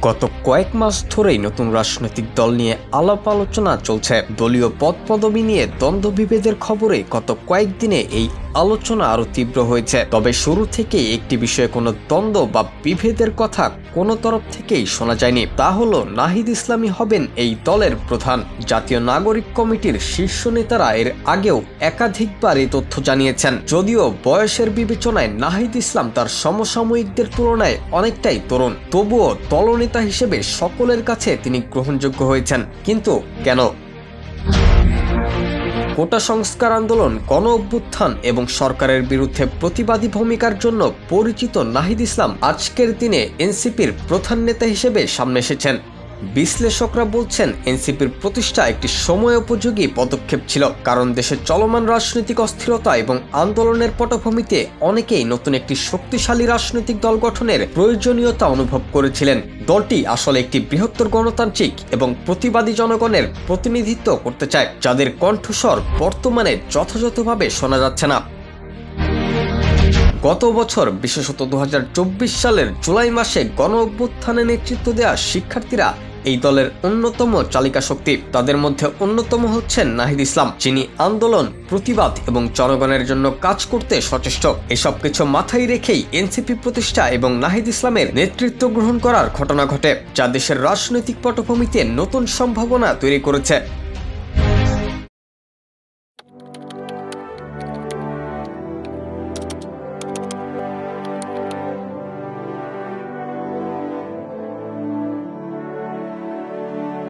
গত কয়েক মাস ধরেই নতুন রাজনৈতিক দল নিয়ে আলাপ আলোচনা চলছে। দলীয় পদ পদবি নিয়ে দ্বন্দ্ব বিভেদের খবরে গত কয়েকদিনে এই আলোচনা আরো তীব্র হয়েছে। তবে শুরু থেকেই একটি বিষয়ে কোনো দ্বন্দ্ব বা বিভেদের কথা কোনো তরফ থেকেই শোনা যায়নি। তা হলো নাহিদ ইসলামই হবেন এই দলের প্রধান। জাতীয় নাগরিক কমিটির শীর্ষ নেতারা এর আগেও একাধিকবার এই তথ্য জানিয়েছেন। যদিও বয়সের বিবেচনায় নাহিদ ইসলাম তার সমসাময়িকদের তুলনায় অনেকটাই তরুণ, তবুও দলনেতা হিসেবে সকলের কাছে তিনি গ্রহণযোগ্য হয়েছেন। কিন্তু কেন? কোটা সংস্কার আন্দোলন, গণ অভ্যুত্থান এবং সরকারের বিরুদ্ধে প্রতিবাদী ভূমিকার জন্য পরিচিত নাহিদ ইসলাম আজকের দিনে এনসিপির প্রধান নেতা হিসেবে সামনে এসেছেন। বিশ্লেষকরা বলছেন এনসিপির প্রতিষ্ঠা একটি সময়োপযোগী পদক্ষেপ ছিল, কারণ দেশে চলমান রাজনৈতিক অস্থিরতা এবং আন্দোলনের পটভূমিতে অনেকেই নতুন একটি শক্তিশালী রাজনৈতিক দল গঠনের প্রয়োজনীয়তা অনুভব করেছিলেন। দলটি আসলে একটি বৃহত্তর গণতান্ত্রিক এবং প্রতিবাদী জনগণের প্রতিনিধিত্ব করতে চায়, যাদের কণ্ঠস্বর বর্তমানে যথাযথভাবে শোনা যাচ্ছে না। গত বছর বিশেষত 2024 সালের জুলাই মাসে গণ অভ্যুত্থানে নেতৃত্ব দেওয়া শিক্ষার্থীরা এই দলের অন্যতম চালিকা শক্তি। তাদের মধ্যে অন্যতম হচ্ছেন নাহিদ ইসলাম, যিনি আন্দোলন, প্রতিবাদ এবং জনগণের জন্য কাজ করতে সচেষ্ট। এসব কিছু মাথায় রেখেই এনসিপি প্রতিষ্ঠা এবং নাহিদ ইসলামের নেতৃত্ব গ্রহণ করার ঘটনা ঘটে, যা দেশের রাজনৈতিক পটভূমিতে নতুন সম্ভাবনা তৈরি করেছে।